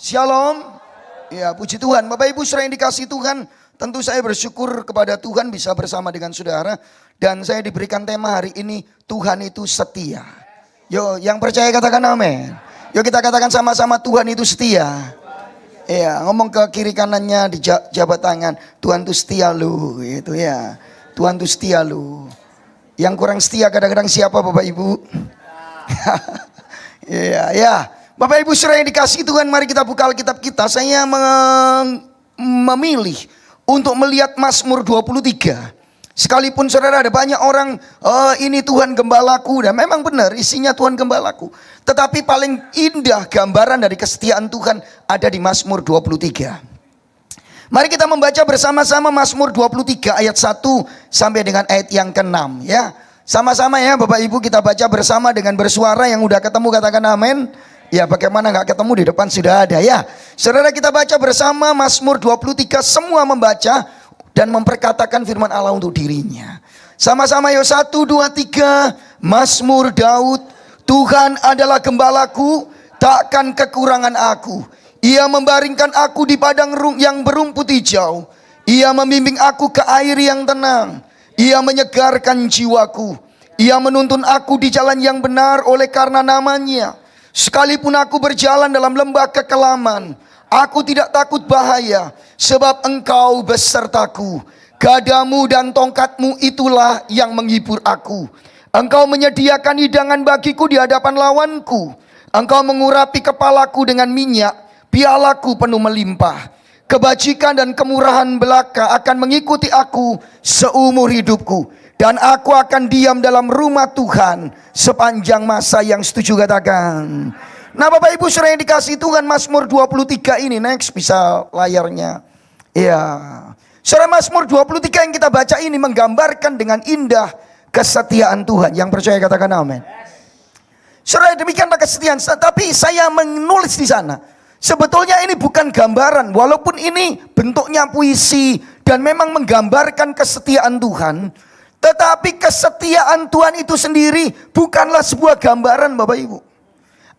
Shalom. Ya, puji Tuhan. Bapak Ibu saudara yang dikasihi Tuhan, tentu saya bersyukur kepada Tuhan bisa bersama dengan saudara. Dan saya diberikan tema hari ini, Tuhan itu setia. Yo, yang percaya katakan amin. Yuk kita katakan sama-sama, Tuhan itu setia. Ya, ngomong ke kiri kanannya, di jabat tangan, Tuhan itu setia lu, gitu ya. Tuhan itu setia lu. Yang kurang setia kadang-kadang siapa Bapak Ibu? Ya. Bapak Ibu saudara yang dikasihi Tuhan, mari kita buka Alkitab kita. Saya memilih untuk melihat Mazmur 23. Sekalipun saudara ada banyak orang, ini Tuhan gembalaku, dan memang benar isinya Tuhan gembalaku. Tetapi paling indah gambaran dari kesetiaan Tuhan ada di Mazmur 23. Mari kita membaca bersama-sama Mazmur 23 ayat 1 sampai dengan ayat yang ke-6 ya. Sama-sama ya Bapak Ibu, kita baca bersama dengan bersuara. Yang udah ketemu katakan amin. Ya, bagaimana gak ketemu, di depan sudah ada ya. Saudara, kita baca bersama Mazmur 23, semua membaca dan memperkatakan firman Allah untuk dirinya. Sama-sama yuk, 1, 2, 3. Mazmur Daud. Tuhan adalah gembalaku, takkan kekurangan aku. Ia membaringkan aku di padang yang berumput hijau. Ia membimbing aku ke air yang tenang. Ia menyegarkan jiwaku. Ia menuntun aku di jalan yang benar oleh karena namanya. Sekalipun aku berjalan dalam lembah kekelaman, aku tidak takut bahaya, sebab Engkau besertaku. Gadamu dan tongkatmu itulah yang menghibur aku. Engkau menyediakan hidangan bagiku di hadapan lawanku. Engkau mengurapi kepalaku dengan minyak, pialaku penuh melimpah. Kebajikan dan kemurahan belaka akan mengikuti aku seumur hidupku. Dan aku akan diam dalam rumah Tuhan sepanjang masa. Yang setuju katakan. Nah Bapak Ibu saudara yang dikasihi Tuhan, Mazmur 23 ini, next bisa layarnya. Ya, saudara, Mazmur 23 yang kita baca ini menggambarkan dengan indah kesetiaan Tuhan. Yang percaya katakan amin. Saudara, demikianlah kesetiaan. Tapi saya menulis di sana, sebetulnya ini bukan gambaran, walaupun ini bentuknya puisi dan memang menggambarkan kesetiaan Tuhan. Tetapi kesetiaan Tuhan itu sendiri bukanlah sebuah gambaran Bapak Ibu.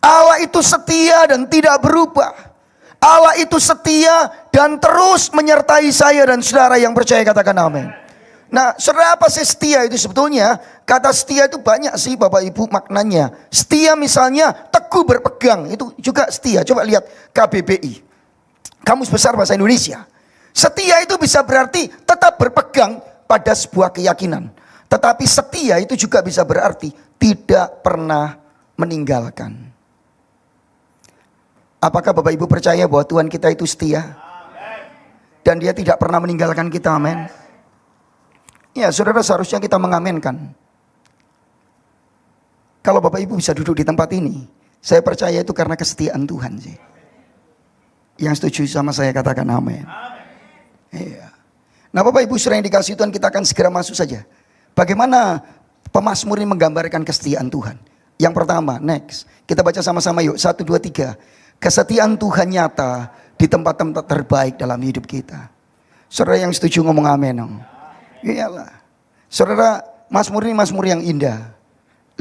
Allah itu setia dan tidak berubah. Allah itu setia dan terus menyertai saya dan saudara yang percaya katakan amin. Nah saudara, apa sih setia itu sebetulnya? Kata setia itu banyak sih Bapak Ibu maknanya. Setia misalnya teguh berpegang, itu juga setia. Coba lihat KBBI, Kamus Besar Bahasa Indonesia. Setia itu bisa berarti tetap berpegang pada sebuah keyakinan. Tetapi setia itu juga bisa berarti tidak pernah meninggalkan. Apakah Bapak Ibu percaya bahwa Tuhan kita itu setia? Dan Dia tidak pernah meninggalkan kita, amin. Ya saudara, seharusnya kita mengamenkan. Kalau Bapak Ibu bisa duduk di tempat ini, saya percaya itu karena kesetiaan Tuhan sih. Yang setuju sama saya katakan amin. Iya. Nah Bapak Ibu saudara yang dikasihi Tuhan, kita akan segera masuk saja. Bagaimana pemazmur ini menggambarkan kesetiaan Tuhan? Yang pertama, next. Kita baca sama-sama yuk, 1, 2, 3. Kesetiaan Tuhan nyata di tempat-tempat terbaik dalam hidup kita. Saudara yang setuju ngomong amin dong. Iyalah. Saudara, mazmur ini mazmur yang indah.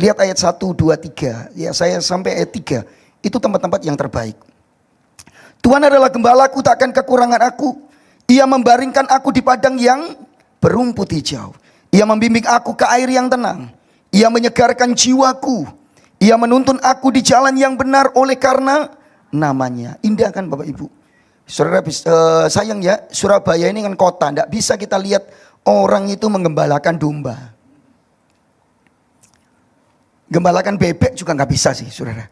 Lihat ayat 1, 2, 3. Ya, saya sampai ayat 3. Itu tempat-tempat yang terbaik. Tuhan adalah gembalaku, takkan kekurangan aku. Ia membaringkan aku di padang yang berumput hijau. Ia membimbing aku ke air yang tenang. Ia menyegarkan jiwaku. Ia menuntun aku di jalan yang benar oleh karena namanya. Indah kan Bapak Ibu? Saudara, sayang ya, Surabaya ini kan kota. Tidak bisa kita lihat orang itu menggembalakan domba. Gembalakan bebek juga nggak bisa sih saudara.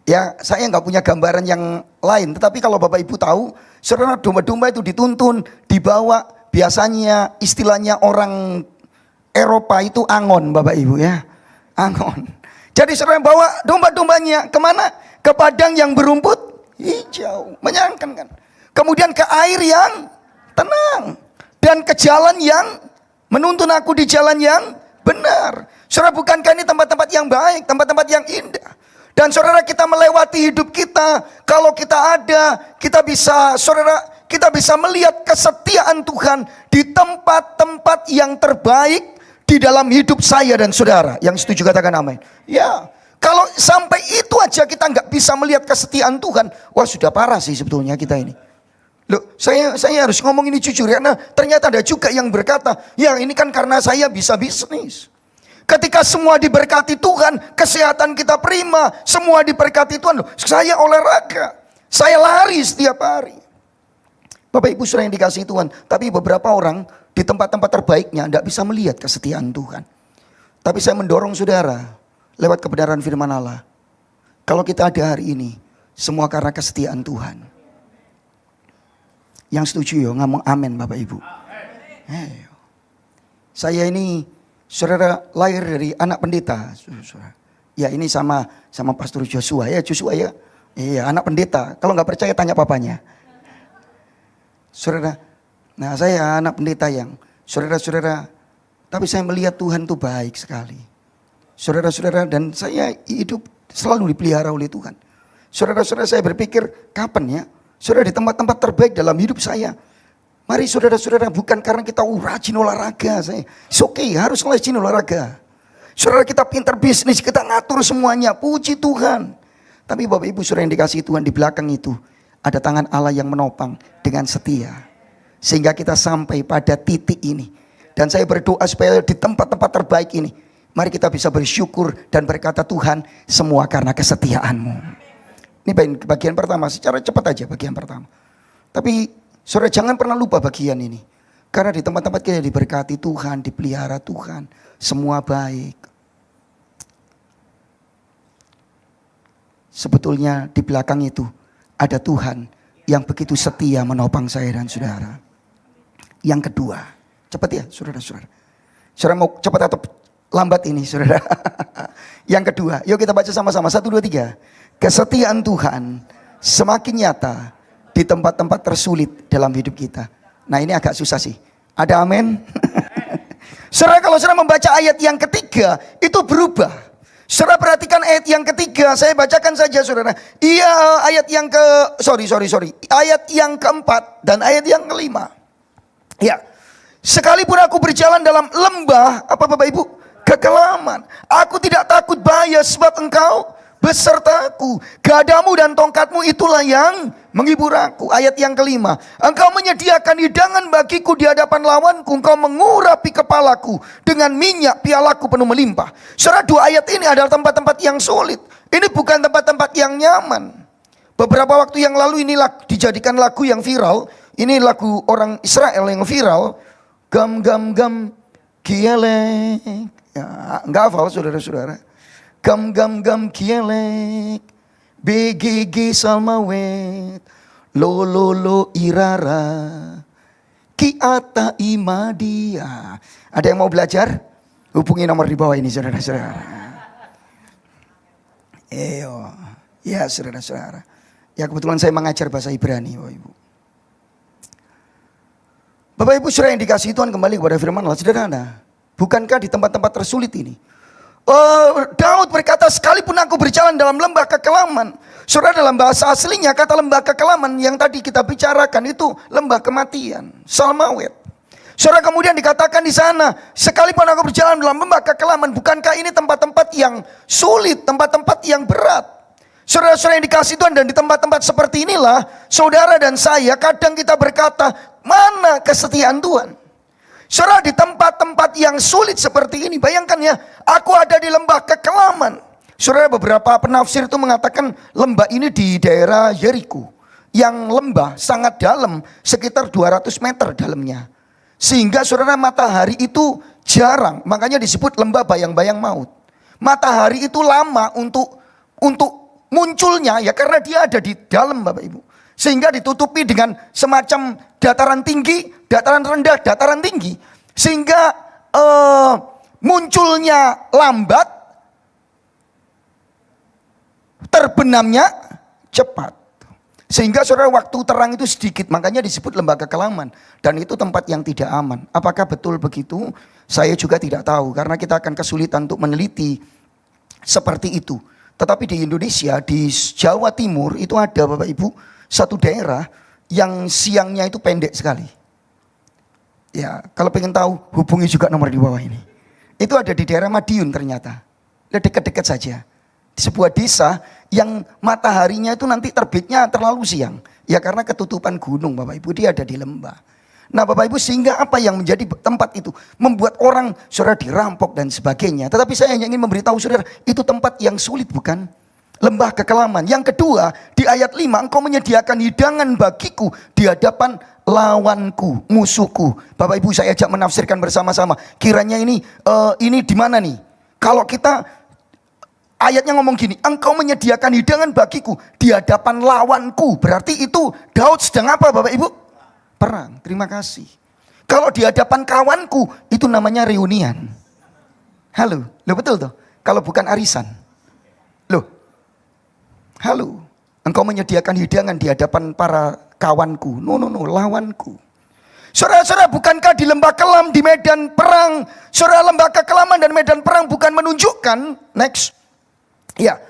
Ya, saya nggak punya gambaran yang lain. Tetapi kalau Bapak Ibu tahu, saudara, domba-domba itu dituntun, dibawa. Biasanya istilahnya orang Eropa itu angon Bapak Ibu ya. Angon. Jadi saudara bawa domba-dombanya kemana? Ke padang yang berumput hijau. Menyenangkan kan? Kemudian ke air yang tenang. Dan ke jalan yang menuntun aku di jalan yang benar. Saudara, bukankah ini tempat-tempat yang baik, tempat-tempat yang indah? Dan saudara, kita melewati hidup kita, kalau kita ada, kita bisa, saudara, kita bisa melihat kesetiaan Tuhan di tempat-tempat yang terbaik di dalam hidup saya dan saudara. Yang setuju katakan amin. Ya, Kalau sampai itu aja kita nggak bisa melihat kesetiaan Tuhan, wah sudah parah sih sebetulnya kita ini. Loh, saya harus ngomong ini jujur ya. Nah, ternyata ada juga yang berkata, ya ini kan karena saya bisa bisnis. Ketika semua diberkati Tuhan, kesehatan kita prima, semua diberkati Tuhan. Loh, saya olahraga, saya lari setiap hari. Bapak Ibu saudara yang dikasihi Tuhan, tapi beberapa orang di tempat-tempat terbaiknya tidak bisa melihat kesetiaan Tuhan. Tapi saya mendorong saudara lewat kebenaran firman Allah. Kalau kita ada hari ini, semua karena kesetiaan Tuhan. Yang setuju yo ngomong amin Bapak Ibu. Saya ini saudara lahir dari anak pendeta. Saudara. Ya ini sama Pastor Joshua ya. Joshua ya. Iya anak pendeta. Kalau nggak percaya tanya papanya. Saudara. Nah saya anak pendeta yang saudara-saudara. Tapi saya melihat Tuhan itu baik sekali. Saudara-saudara dan saya hidup selalu dipelihara oleh Tuhan. Saudara-saudara saya berpikir kapan ya. Saudara di tempat-tempat terbaik dalam hidup saya. Mari saudara-saudara bukan karena kita rajin olahraga. It's okay, harus rajin olahraga. Saudara kita pintar bisnis, kita ngatur semuanya. Puji Tuhan. Tapi Bapak Ibu saudara yang dikasihi Tuhan di belakang itu. Ada tangan Allah yang menopang dengan setia. Sehingga kita sampai pada titik ini. Dan saya berdoa supaya di tempat-tempat terbaik ini. Mari kita bisa bersyukur dan berkata Tuhan semua karena kesetiaan-Mu. Ini bagian pertama, secara cepat aja bagian pertama. Tapi saudara jangan pernah lupa bagian ini. Karena di tempat-tempat kita diberkati Tuhan, dipelihara Tuhan. Semua baik. Sebetulnya di belakang itu ada Tuhan yang begitu setia menopang saya dan saudara. Yang kedua, cepat ya saudara-saudara. Saudara mau cepat atau lambat ini saudara? Yang kedua, yuk kita baca sama-sama. 1, 2, 3. Kesetiaan Tuhan semakin nyata di tempat-tempat tersulit dalam hidup kita. Nah ini agak susah sih. Ada amin? Saudara kalau saudara membaca ayat yang ketiga itu berubah. Saudara perhatikan ayat yang ketiga. Saya bacakan saja saudara. Iya ayat yang ayat yang keempat dan ayat yang kelima. Ya. Sekalipun aku berjalan dalam lembah apa Bapak Ibu? Kekelaman. Aku tidak takut bahaya sebab Engkau besertaku, gadamu dan tongkatmu itulah yang menghibur aku. Ayat yang kelima, Engkau menyediakan hidangan bagiku di hadapan lawanku, Engkau mengurapi kepalaku dengan minyak, pialaku penuh melimpah. Saudara, dua ayat ini adalah tempat-tempat yang sulit. Ini bukan tempat-tempat yang nyaman. Beberapa waktu yang lalu ini dijadikan lagu yang viral. Ini lagu orang Israel yang viral. Gam gam gam kielek. Ya, enggak hafal saudara-saudara. Gam gam gam kielek, BGG salmawet, lo irara, kiata imadia. Ada yang mau belajar? Hubungi nomor di bawah ini saudara-saudara. Ya saudara-saudara. Ya kebetulan saya mengajar bahasa Ibrani Bapak Ibu. Bapak Ibu saudara yang dikasihi Tuhan, kembali kepada firman Allah sederhana. Bukankah di tempat-tempat tersulit ini? Daud berkata sekalipun aku berjalan dalam lembah kekelaman. Saudara dalam bahasa aslinya kata lembah kekelaman yang tadi kita bicarakan itu lembah kematian, salmawet. Saudara kemudian dikatakan di sana sekalipun aku berjalan dalam lembah kekelaman. Bukankah ini tempat-tempat yang sulit, tempat-tempat yang berat? Saudara-saudara yang dikasihi Tuhan dan di tempat-tempat seperti inilah saudara dan saya kadang kita berkata mana kesetiaan Tuhan? Saudara di tempat-tempat yang sulit seperti ini, bayangkan ya, aku ada di lembah kekelaman. Saudara beberapa penafsir itu mengatakan lembah ini di daerah Yeriko. Yang lembah sangat dalam, sekitar 200 meter dalamnya. Sehingga saudara matahari itu jarang, makanya disebut lembah bayang-bayang maut. Matahari itu lama untuk munculnya ya karena dia ada di dalam Bapak Ibu. Sehingga ditutupi dengan semacam dataran tinggi, dataran rendah, dataran tinggi. Sehingga munculnya lambat, terbenamnya cepat. Sehingga saudara waktu terang itu sedikit, makanya disebut lembah kekelaman. Dan itu tempat yang tidak aman. Apakah betul begitu? Saya juga tidak tahu, karena kita akan kesulitan untuk meneliti seperti itu. Tetapi di Indonesia, di Jawa Timur itu ada Bapak Ibu, satu daerah yang siangnya itu pendek sekali. Ya, kalau pengen tahu hubungi juga nomor di bawah ini. Itu ada di daerah Madiun ternyata. Dekat-dekat saja. sebuah desa yang mataharinya itu nanti terbitnya terlalu siang. Ya karena ketutupan gunung Bapak Ibu, dia ada di lembah. Nah Bapak Ibu, sehingga apa yang menjadi tempat itu membuat orang saudara dirampok dan sebagainya. Tetapi saya hanya ingin memberitahu saudara, itu tempat yang sulit bukan? Lembah kekelaman. Yang kedua, di ayat 5, engkau menyediakan hidangan bagiku di hadapan lawanku, musuhku. Bapak Ibu, saya ajak menafsirkan bersama-sama. Kiranya ini di mana nih? Kalau kita ayatnya ngomong gini, engkau menyediakan hidangan bagiku di hadapan lawanku. Berarti itu Daud sedang apa Bapak Ibu? Perang. Terima kasih. Kalau di hadapan kawanku, itu namanya reunian. Halo, lo betul tuh? Kalau bukan arisan. Loh. Halo, engkau menyediakan hidangan di hadapan para kawanku. No, lawanku. Saudara-saudara, bukankah di lembah kelam, di medan perang, saudara, lembah kekelaman dan medan perang bukan menunjukkan, next, ya,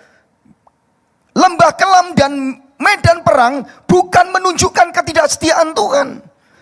lembah kelam dan medan perang bukan menunjukkan ketidaksetiaan Tuhan.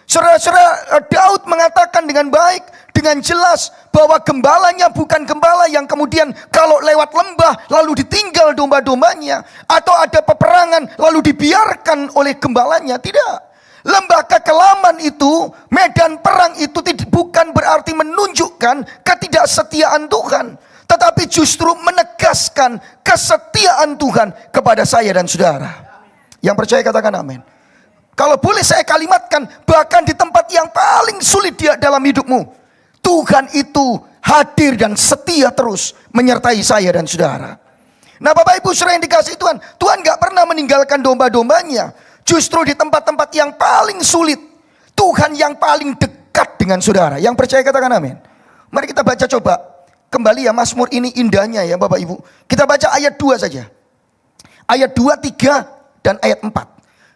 Saudara-saudara, Daud mengatakan dengan baik, dengan jelas bahwa gembalanya bukan gembala yang kemudian kalau lewat lembah lalu ditinggal domba-dombanya, atau ada peperangan lalu dibiarkan oleh gembalanya. Tidak. Lembah kekelaman itu, medan perang itu bukan berarti menunjukkan ketidaksetiaan Tuhan, tetapi justru menegaskan kesetiaan Tuhan kepada saya dan saudara. Yang percaya katakan amin. Kalau boleh saya kalimatkan, bahkan di tempat yang paling sulit dia dalam hidupmu, Tuhan itu hadir dan setia terus menyertai saya dan saudara. Nah Bapak Ibu saudara yang dikasihi Tuhan, Tuhan gak pernah meninggalkan domba-dombanya. Justru di tempat-tempat yang paling sulit, Tuhan yang paling dekat dengan saudara. Yang percaya katakan amin. Mari kita baca coba kembali ya, Mazmur ini indahnya ya Bapak Ibu. Kita baca ayat 2 saja. Ayat 2, 3 dan ayat 4.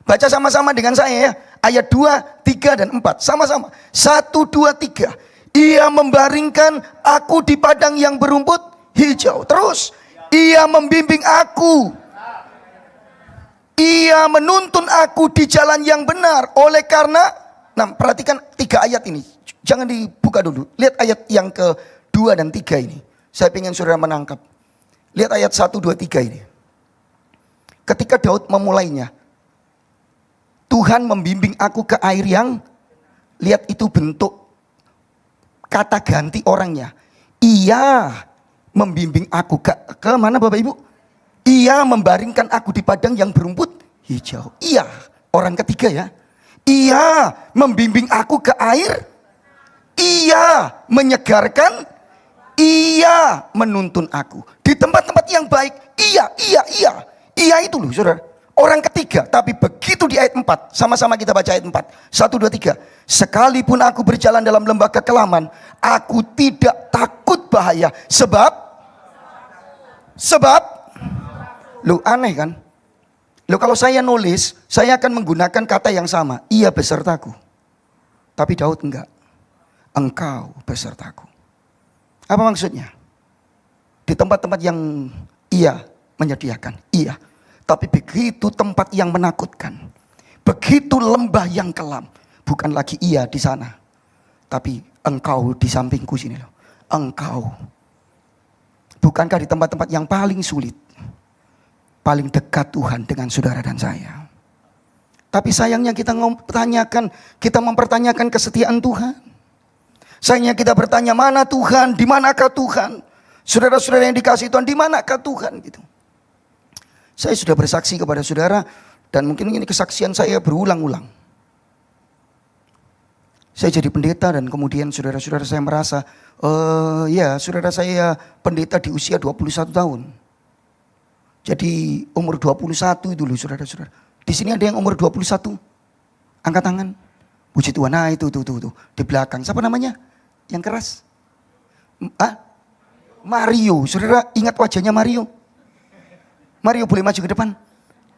Baca sama-sama dengan saya ya. Ayat 2, 3 dan 4. Sama-sama. 1, 2, 3. Ia membaringkan aku di padang yang berumput hijau. Terus, ia membimbing aku. Ia menuntun aku di jalan yang benar. Oleh karena, nah perhatikan 3 ayat ini. Jangan dibuka dulu. Lihat ayat yang ke-2 dan 3 ini. Saya ingin saudara menangkap. Lihat ayat 1, 2, 3 ini. Ketika Daud memulainya, Tuhan membimbing aku ke air yang, lihat itu bentuk kata ganti orangnya. Ia membimbing aku ke mana Bapak Ibu? Ia membaringkan aku di padang yang berumput hijau. Ia, orang ketiga ya. Ia membimbing aku ke air. Ia menyegarkan. Ia menuntun aku di tempat-tempat yang baik. Ia itu loh saudara. Orang ketiga, tapi begitu di ayat 4, sama-sama kita baca ayat 4. 1, 2, 3. Sekalipun aku berjalan dalam lembah kekelaman, aku tidak takut bahaya. Sebab, lu aneh kan? Lu kalau saya nulis, saya akan menggunakan kata yang sama. Ia besertaku. Tapi Daud enggak. Engkau besertaku. Apa maksudnya? Di tempat-tempat yang ia menyediakan. Iya. Tapi begitu tempat yang menakutkan, begitu lembah yang kelam, bukan lagi ia di sana, tapi engkau di sampingku sini loh. Engkau. Bukankah di tempat-tempat yang paling sulit, paling dekat Tuhan dengan saudara dan saya? Tapi sayangnya kita mempertanyakan kesetiaan Tuhan. Sayangnya kita bertanya, mana Tuhan? Di manakah Tuhan? Saudara-saudara yang dikasihi Tuhan, di manakah Tuhan gitu? Saya sudah bersaksi kepada saudara, dan mungkin ini kesaksian saya berulang-ulang. Saya jadi pendeta dan kemudian saudara-saudara saya merasa, ya saudara saya pendeta di usia 21 tahun. Jadi umur 21 itu loh saudara-saudara. Di sini ada yang umur 21. Angkat tangan. Puji Tuhan. Nah itu di belakang. Siapa namanya? Yang keras. Mario. Saudara ingat wajahnya Mario? Mario boleh maju ke depan.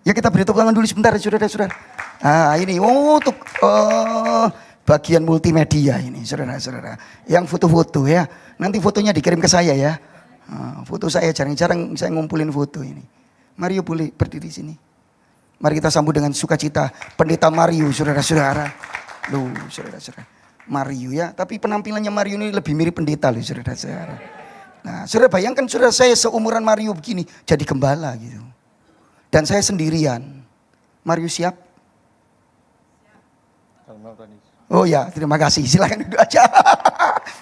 Ya kita beri tepuk tangan dulu sebentar saudara-saudara. Ini untuk bagian multimedia ini saudara-saudara. Yang foto-foto ya. Nanti fotonya dikirim ke saya ya. Foto saya jarang-jarang saya ngumpulin foto ini. Mario boleh berdiri sini. Mari kita sambut dengan sukacita Pendeta Mario saudara-saudara. Loh saudara-saudara. Mario ya. Tapi penampilannya Mario ini lebih mirip pendeta loh saudara-saudara. Nah, saudara bayangkan saudara saya seumuran Mario begini jadi gembala gitu. Dan saya sendirian. Mario siap? Oh ya, terima kasih. Silakan duduk aja.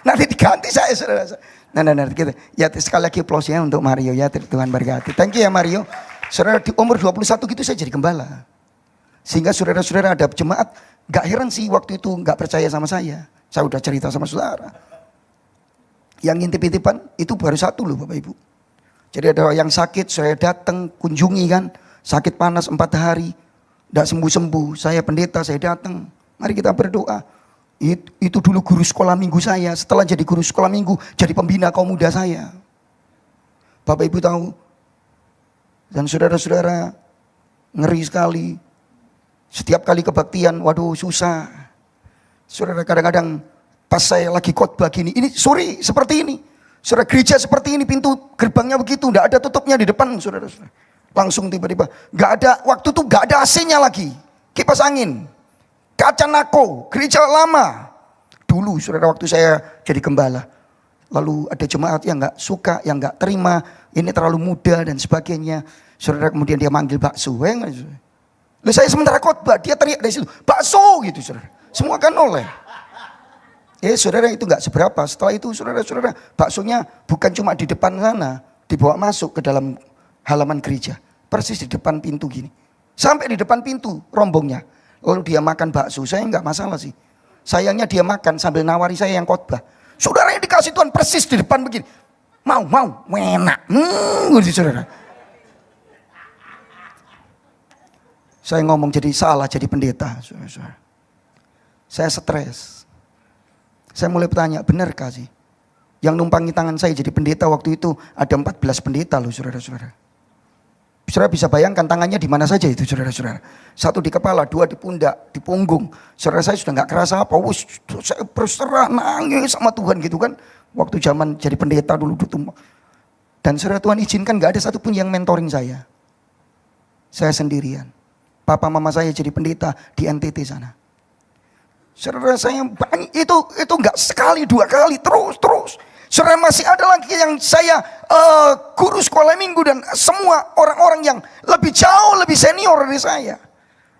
Nanti diganti saya saudara. Nah, gitu. Ya sekali lagi applause-nya untuk Mario ya. Tuhan berkati. Thank you ya Mario. Saudara di umur 21 gitu saya jadi gembala. Sehingga saudara-saudara ada jemaat, gak heran sih waktu itu gak percaya sama saya. Saya udah cerita sama saudara. Yang ngintip-intipan itu baru satu loh Bapak Ibu. Jadi ada yang sakit, saya datang kunjungi kan. Sakit panas 4 hari, gak sembuh-sembuh. Saya pendeta, saya datang. Mari kita berdoa. Itu dulu guru sekolah minggu saya. Setelah jadi guru sekolah minggu, jadi pembina kaum muda saya. Bapak Ibu tahu. Dan saudara-saudara, ngeri sekali. Setiap kali kebaktian, waduh susah. Saudara kadang-kadang pas saya lagi khotbah gini, ini sorry seperti ini. Saudara gereja seperti ini, pintu gerbangnya begitu, enggak ada tutupnya di depan saudara-saudara. Langsung tiba-tiba, enggak ada, waktu itu enggak ada AC-nya lagi. Kipas angin, kaca nako, gereja lama. Dulu saudara waktu saya jadi gembala. Lalu ada jemaat yang enggak suka, yang enggak terima, ini terlalu muda dan sebagainya. Saudara kemudian dia manggil bakso. Lalu saya sementara khotbah, dia teriak dari situ, bakso gitu saudara. Semua kan oleh. Saudara itu enggak seberapa. Setelah itu saudara-saudara, baksonya bukan cuma di depan sana, dibawa masuk ke dalam halaman gereja. Persis di depan pintu gini. Sampai di depan pintu rombongnya. Lalu dia makan bakso, saya enggak masalah sih. Sayangnya dia makan sambil nawari saya yang khotbah. Saudara yang dikasih Tuhan persis di depan begini. Mau, enak. Saudara. Saya ngomong jadi salah, jadi pendeta. Saudara. Saya stres. Saya mulai bertanya, benarkah sih? Yang numpangi tangan saya jadi pendeta waktu itu ada 14 pendeta loh saudara-saudara. Saudara bisa bayangkan tangannya di mana saja itu saudara-saudara. Satu di kepala, 2 di pundak, di punggung. Saudara saya sudah gak kerasa apa. Saya berserah nangis sama Tuhan gitu kan. Waktu zaman jadi pendeta dulu. Dan saudara Tuhan izinkan gak ada satupun yang mentoring saya. Saya sendirian. Papa mama saya jadi pendeta di NTT sana. Saudara saya itu enggak sekali 2 kali terus. Saudara masih ada lagi yang saya guru sekolah minggu dan semua orang-orang yang lebih jauh lebih senior dari saya.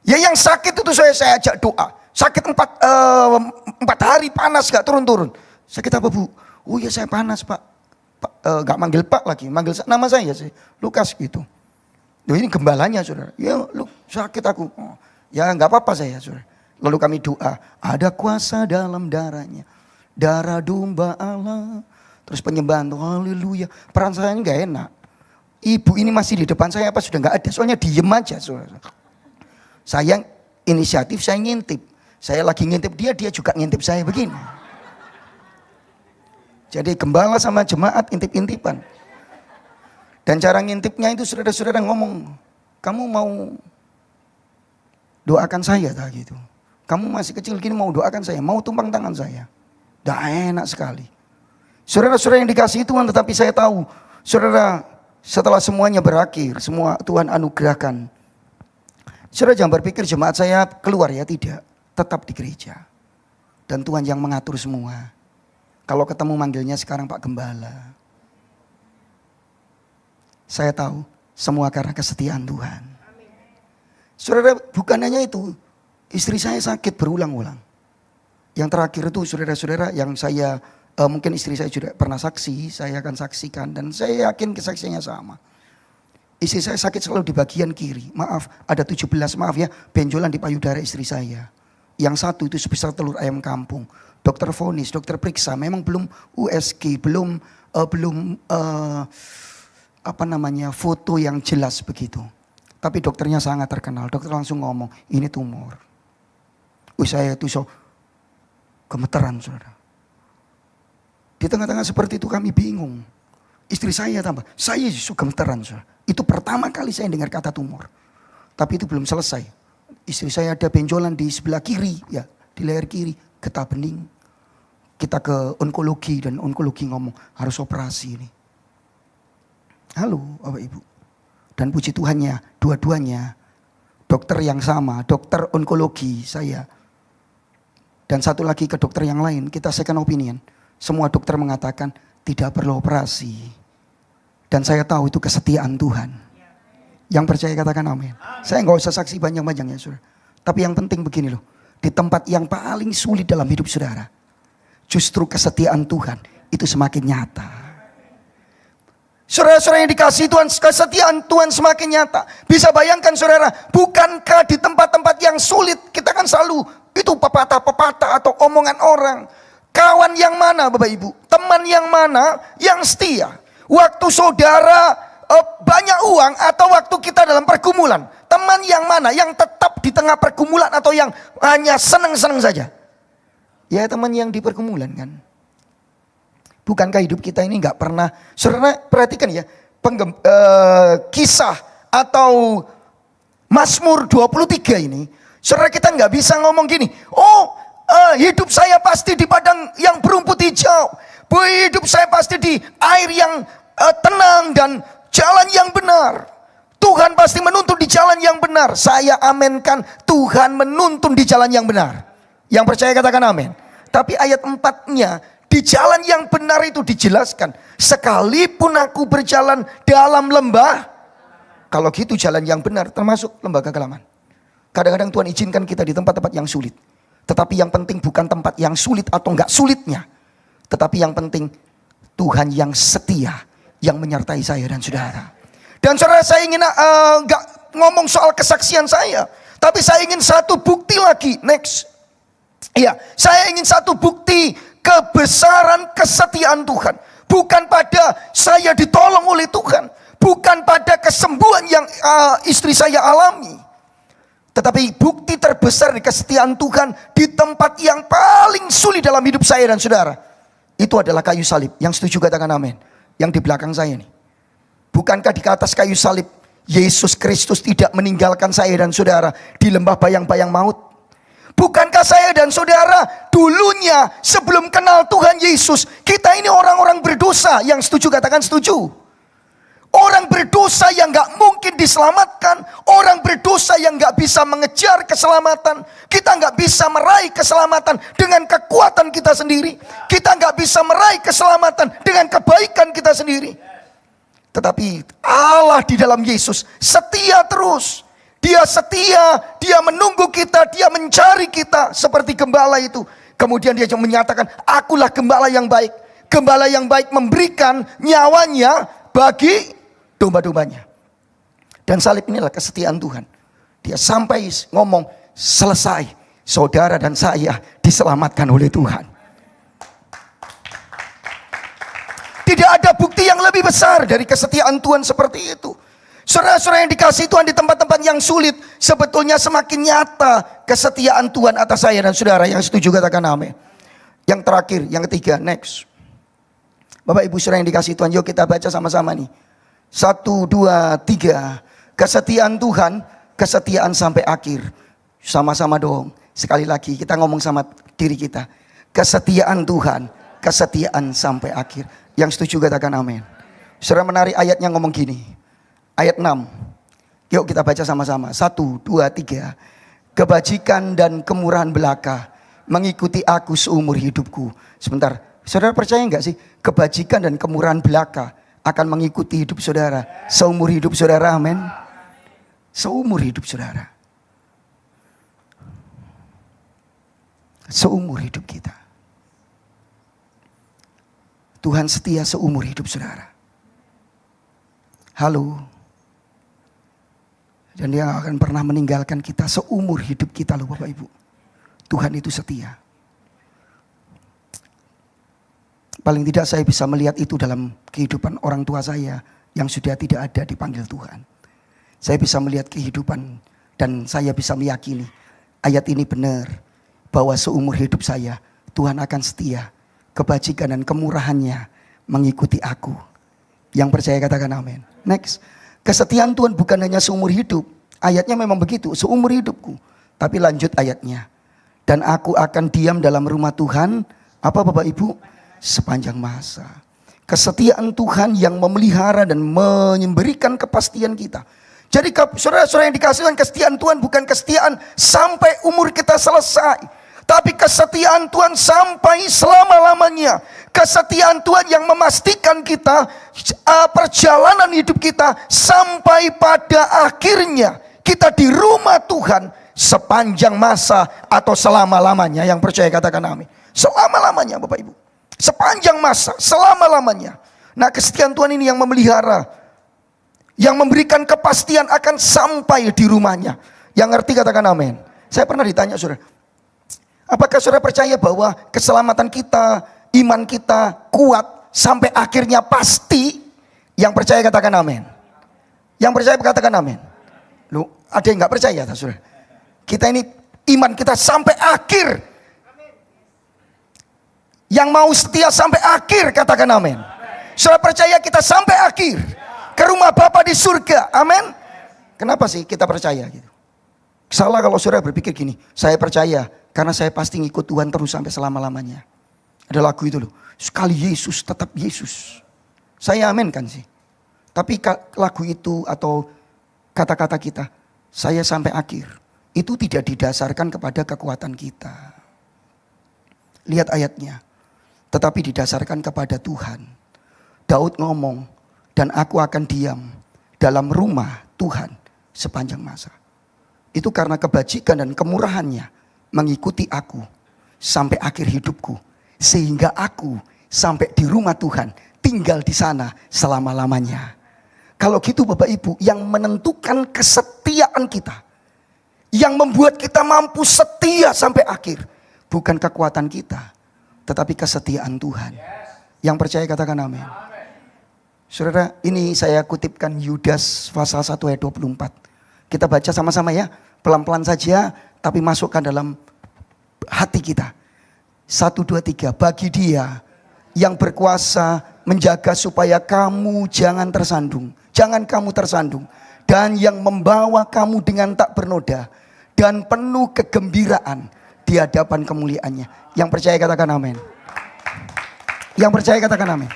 Ya yang sakit itu saya ajak doa. Sakit 4 hari panas gak turun-turun. Sakit apa Bu? Oh ya saya panas Pak. Gak manggil Pak lagi, manggil nama saya sih. Lukas gitu. Loh ini gembalanya saudara. Ya lu sakit aku. Oh, ya gak apa-apa saya saudara. Lalu kami doa, ada kuasa dalam darahnya. Darah domba Allah. Terus penyembahan, haleluya. Peran saya ini gak enak. Ibu ini masih di depan saya apa sudah gak ada. Soalnya diem aja. Saudara. Saya inisiatif, saya ngintip. Saya lagi ngintip dia juga ngintip saya begini. Jadi gembala sama jemaat intip-intipan. Dan cara ngintipnya itu saudara-saudara ngomong, kamu mau doakan saya tak gitu. Kamu masih kecil gini mau doakan saya, mau tumpang tangan saya. Dah enak sekali. Saudara-saudara yang dikasihi Tuhan, tetapi saya tahu, saudara setelah semuanya berakhir, semua Tuhan anugerahkan. Saudara jangan berpikir jemaat saya keluar ya, tidak. Tetap di gereja. Dan Tuhan yang mengatur semua. Kalau ketemu manggilnya sekarang Pak Gembala. Saya tahu semua karena kesetiaan Tuhan. Saudara bukan hanya itu. Istri saya sakit berulang-ulang. Yang terakhir itu saudara-saudara yang saya, mungkin istri saya juga pernah saksi, saya akan saksikan. Dan saya yakin kesaksiannya sama. Istri saya sakit selalu di bagian kiri. Maaf, ada 17, maaf ya, benjolan di payudara istri saya. Yang satu itu sebesar telur ayam kampung. Dokter vonis, dokter periksa, memang belum USG, belum foto yang jelas begitu. Tapi dokternya sangat terkenal. Dokter langsung ngomong, ini tumor. Saya itu gemeteran saudara. Di tengah-tengah seperti itu kami bingung. Istri saya tambah, saya justru gemeteran saudara. Itu pertama kali saya dengar kata tumor. Tapi itu belum selesai. Istri saya ada benjolan di sebelah kiri, ya di leher kiri, getah bening. Kita ke onkologi dan onkologi ngomong harus operasi ini. Halo Bapak Ibu. Dan puji Tuhannya, dua-duanya dokter yang sama, dokter onkologi saya. Dan satu lagi ke dokter yang lain, kita second opinion. Semua dokter mengatakan tidak perlu operasi. Dan saya tahu itu kesetiaan Tuhan. Yang percaya katakan amin. Saya nggak usah saksi banyak-banyak ya saudara. Tapi yang penting begini loh. Di tempat yang paling sulit dalam hidup saudara, justru kesetiaan Tuhan itu semakin nyata. Saudara-saudara yang dikasihi Tuhan, kesetiaan Tuhan semakin nyata. Bisa bayangkan saudara, bukankah di tempat-tempat yang sulit kita kan selalu itu pepatah-pepatah atau omongan orang. Kawan yang mana Bapak Ibu? Teman yang mana yang setia? Waktu saudara banyak uang atau waktu kita dalam pergumulan? Teman yang mana yang tetap di tengah pergumulan atau yang hanya senang-senang saja? Ya teman yang di pergumulan kan. Bukankah hidup kita ini nggak pernah, saudara perhatikan ya, kisah atau Mazmur 23 ini, saudara kita nggak bisa ngomong gini, hidup saya pasti di padang yang berumput hijau, hidup saya pasti di air yang tenang dan jalan yang benar. Tuhan pasti menuntun di jalan yang benar. Saya amenkan, Tuhan menuntun di jalan yang benar. Yang percaya katakan amin. Tapi ayat 4-nya, di jalan yang benar itu dijelaskan, sekalipun aku berjalan dalam lembah. Kalau gitu jalan yang benar termasuk lembah kekelaman. Kadang-kadang Tuhan izinkan kita di tempat-tempat yang sulit. Tetapi yang penting bukan tempat yang sulit atau enggak sulitnya. Tetapi yang penting Tuhan yang setia, yang menyertai saya dan saudara. Dan saudara, saya ingin enggak ngomong soal kesaksian saya, tapi saya ingin satu bukti lagi. Next. Iya, saya ingin satu bukti kebesaran kesetiaan Tuhan. Bukan pada saya ditolong oleh Tuhan, bukan pada kesembuhan yang istri saya alami. Tetapi bukti terbesar di kesetiaan Tuhan di tempat yang paling sulit dalam hidup saya dan saudara, itu adalah kayu salib. Yang setuju katakan amin. Yang di belakang saya nih. Bukankah di atas kayu salib Yesus Kristus tidak meninggalkan saya dan saudara di lembah bayang-bayang maut? Bukankah saya dan saudara dulunya sebelum kenal Tuhan Yesus, kita ini orang-orang berdosa? Yang setuju katakan setuju. Orang berdosa yang gak mungkin diselamatkan. Orang berdosa yang gak bisa mengejar keselamatan. Kita gak bisa meraih keselamatan dengan kekuatan kita sendiri. Kita gak bisa meraih keselamatan dengan kebaikan kita sendiri. Tetapi Allah di dalam Yesus setia terus. Dia setia, dia menunggu kita, dia mencari kita seperti gembala itu. Kemudian dia menyatakan, akulah gembala yang baik. Gembala yang baik memberikan nyawanya bagi domba-dombanya. Dan salib inilah kesetiaan Tuhan. Dia sampai ngomong, selesai, saudara dan saya diselamatkan oleh Tuhan. Tidak ada bukti yang lebih besar dari kesetiaan Tuhan seperti itu. Saudara-saudara yang dikasihi Tuhan, di tempat-tempat yang sulit, sebetulnya semakin nyata kesetiaan Tuhan atas saya dan saudara. Yang setuju katakan amin. Yang terakhir, yang ketiga, next. Bapak Ibu saudara yang dikasihi Tuhan, yuk kita baca sama-sama nih. 1, 2, 3. Kesetiaan Tuhan, kesetiaan sampai akhir. Sama-sama dong. Sekali lagi kita ngomong sama diri kita. Kesetiaan Tuhan, kesetiaan sampai akhir. Yang setuju katakan amin. Saudara menarik ayatnya ngomong gini. Ayat 6. Yuk kita baca sama-sama. 1, 2, 3. Kebajikan dan kemurahan belaka mengikuti aku seumur hidupku. Sebentar. Saudara percaya enggak sih? Kebajikan dan kemurahan belaka akan mengikuti hidup saudara seumur hidup saudara. Amin. Seumur hidup saudara. Seumur hidup kita. Tuhan setia seumur hidup saudara. Halo. Dan dia akan pernah meninggalkan kita seumur hidup kita loh Bapak Ibu. Tuhan itu setia. Paling tidak saya bisa melihat itu dalam kehidupan orang tua saya yang sudah tidak ada dipanggil Tuhan. Saya bisa melihat kehidupan dan saya bisa meyakini ayat ini benar. Bahwa seumur hidup saya Tuhan akan setia. Kebajikan dan kemurahannya mengikuti aku. Yang percaya katakan amin. Next. Kesetiaan Tuhan bukan hanya seumur hidup. Ayatnya memang begitu, seumur hidupku. Tapi lanjut ayatnya. Dan aku akan diam dalam rumah Tuhan. Apa Bapak Ibu? Sepanjang masa. Kesetiaan Tuhan yang memelihara dan memberikan kepastian kita. Jadi saudara-saudara yang dikasih Tuhan, kesetiaan Tuhan bukan kesetiaan sampai umur kita selesai. Tapi kesetiaan Tuhan sampai selama-lamanya. Kesetiaan Tuhan yang memastikan kita, perjalanan hidup kita sampai pada akhirnya kita di rumah Tuhan sepanjang masa atau selama-lamanya. Yang percaya katakan amin. Selama-lamanya Bapak Ibu. Sepanjang masa, selama-lamanya. Nah, kesetiaan Tuhan ini yang memelihara, yang memberikan kepastian akan sampai di rumahnya. Yang ngerti katakan amin. Saya pernah ditanya, saudara, apakah saudara percaya bahwa keselamatan kita, iman kita kuat sampai akhirnya pasti? Yang percaya katakan amin. Yang percaya katakan amin. Loh, ada yang nggak percaya, saudara? Kita ini iman kita sampai akhir. Yang mau setia sampai akhir katakan amin. Saudara percaya kita sampai akhir ke rumah Bapa di surga. Amin. Kenapa sih kita percaya gitu? Salah kalau saudara berpikir gini, saya percaya karena saya pasti ngikut Tuhan terus sampai selama-lamanya. Ada lagu itu loh, sekali Yesus tetap Yesus. Saya amin kan sih. Tapi lagu itu atau kata-kata kita, saya sampai akhir, itu tidak didasarkan kepada kekuatan kita. Lihat ayatnya. Tetapi didasarkan kepada Tuhan. Daud ngomong, dan aku akan diam dalam rumah Tuhan sepanjang masa. Itu karena kebajikan dan kemurahannya mengikuti aku sampai akhir hidupku. Sehingga aku sampai di rumah Tuhan, tinggal di sana selama-lamanya. Kalau gitu Bapak Ibu, yang menentukan kesetiaan kita, yang membuat kita mampu setia sampai akhir, bukan kekuatan kita, tetapi kesetiaan Tuhan. Yang percaya katakan amin. Saudara, ini saya kutipkan Yudas pasal 1 ayat 24. Kita baca sama-sama ya, pelan-pelan saja, tapi masukkan dalam hati kita. 1, 2, 3, bagi Dia yang berkuasa menjaga supaya kamu jangan tersandung. Jangan kamu tersandung. Dan yang membawa kamu dengan tak bernoda dan penuh kegembiraan di hadapan kemuliaannya. Yang percaya katakan amin. Yang percaya katakan amin.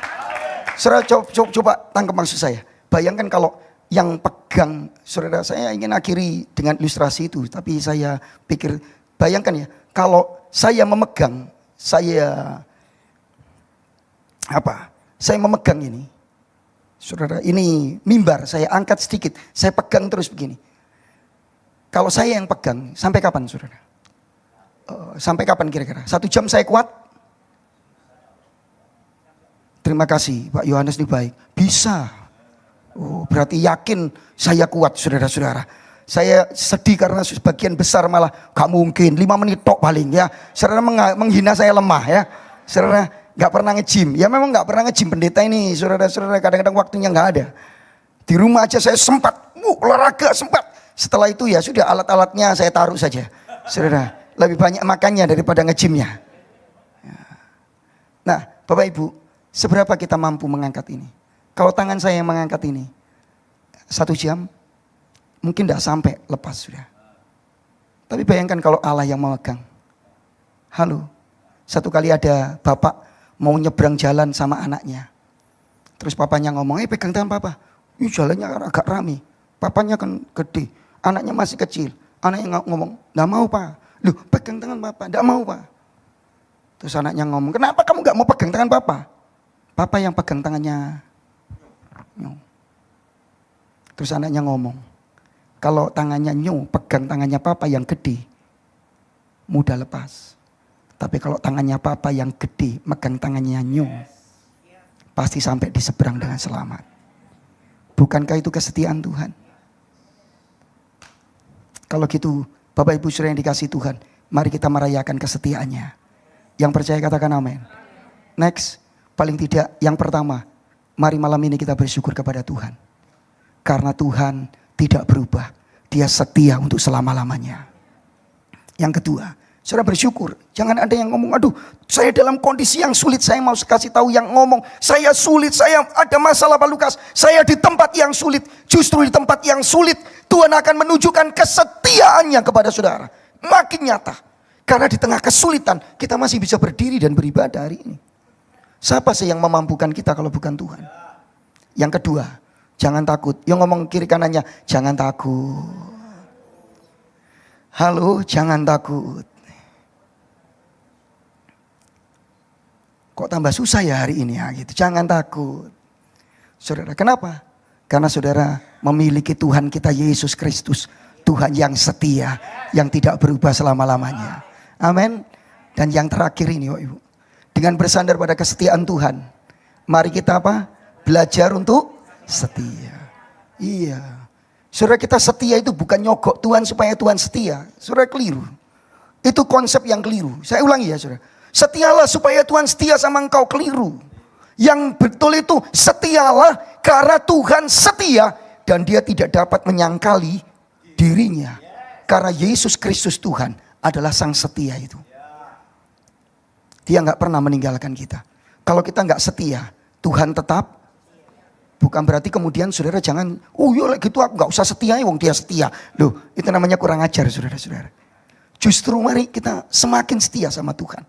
Saudara coba tangkap maksud saya. Bayangkan kalau yang pegang, saudara, saya ingin akhiri dengan ilustrasi itu. Tapi saya pikir, bayangkan ya, kalau saya memegang, saya memegang ini. Saudara, ini mimbar, saya angkat sedikit, saya pegang terus begini. Kalau saya yang pegang, sampai kapan saudara? Sampai kapan kira-kira? 1 jam saya kuat? Terima kasih Pak Yohanes, ini baik. Bisa. Oh, berarti yakin saya kuat saudara-saudara. Saya sedih karena sebagian besar malah gak mungkin. 5 menit tok paling ya. Saudara menghina saya lemah ya. Saudara gak pernah nge-gym. Ya memang gak pernah nge-gym pendeta ini. Saudara-saudara kadang-kadang waktunya gak ada. Di rumah aja saya sempat. Olahraga sempat. Setelah itu ya sudah alat-alatnya saya taruh saja. Saudara, lebih banyak makannya daripada nge-gymnya. Nah Bapak Ibu, seberapa kita mampu mengangkat ini? Kalau tangan saya yang mengangkat ini 1 jam mungkin tidak sampai lepas sudah. Tapi bayangkan kalau Allah yang memegang. Halo, satu kali ada bapak mau nyebrang jalan sama anaknya. Terus papanya ngomong, pegang tangan papa. Ini jalannya agak rame. Papanya kan gede, anaknya masih kecil. Anaknya ngomong, enggak mau pak. Loh, pegang tangan papa, enggak mau pak. Terus anaknya ngomong, kenapa kamu enggak mau pegang tangan papa? Papa yang pegang tangannya. Terus anaknya ngomong, kalau tangannya pegang tangannya papa yang gede, mudah lepas. Tapi kalau tangannya papa yang gede, megang tangannya pasti sampai di seberang dengan selamat. Bukankah itu kesetiaan Tuhan? Kalau gitu, Bapak Ibu Saudara yang dikasihi Tuhan, mari kita merayakan kesetiaannya. Yang percaya katakan amin. Next, paling tidak yang pertama, mari malam ini kita bersyukur kepada Tuhan. Karena Tuhan tidak berubah. Dia setia untuk selama-lamanya. Yang kedua, saudara bersyukur. Jangan ada yang ngomong, aduh saya dalam kondisi yang sulit. Saya mau kasih tahu yang ngomong, saya sulit, saya ada masalah Pak Lukas. Saya di tempat yang sulit. Justru di tempat yang sulit, Tuhan akan menunjukkan kesetiaannya kepada saudara. Makin nyata. Karena di tengah kesulitan, kita masih bisa berdiri dan beribadah hari ini. Siapa sih yang memampukan kita kalau bukan Tuhan? Yang kedua, jangan takut. Yang ngomong kiri kanannya, jangan takut. Halo, jangan takut. kok tambah susah ya hari ini ya gitu. Jangan takut. Saudara, kenapa? Karena saudara memiliki Tuhan kita Yesus Kristus. Tuhan yang setia, yang tidak berubah selama-lamanya. Amin. Dan yang terakhir ini Bapak Ibu, dengan bersandar pada kesetiaan Tuhan, mari kita apa? Belajar untuk setia. Iya. Saudara, kita setia itu bukan nyogok Tuhan supaya Tuhan setia. Saudara, keliru. Itu konsep yang keliru. Saya ulangi ya saudara. Setialah supaya Tuhan setia sama engkau, keliru. Yang betul itu setialah karena Tuhan setia. Dan dia tidak dapat menyangkali dirinya. Karena Yesus Kristus Tuhan adalah sang setia itu. Dia gak pernah meninggalkan kita. Kalau kita gak setia, Tuhan tetap. Bukan berarti kemudian saudara jangan, oh ya gitu aku gak usah setia, wong dia setia. Loh, itu namanya kurang ajar saudara-saudara. Justru mari kita semakin setia sama Tuhan.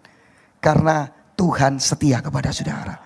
Karena Tuhan setia kepada saudara.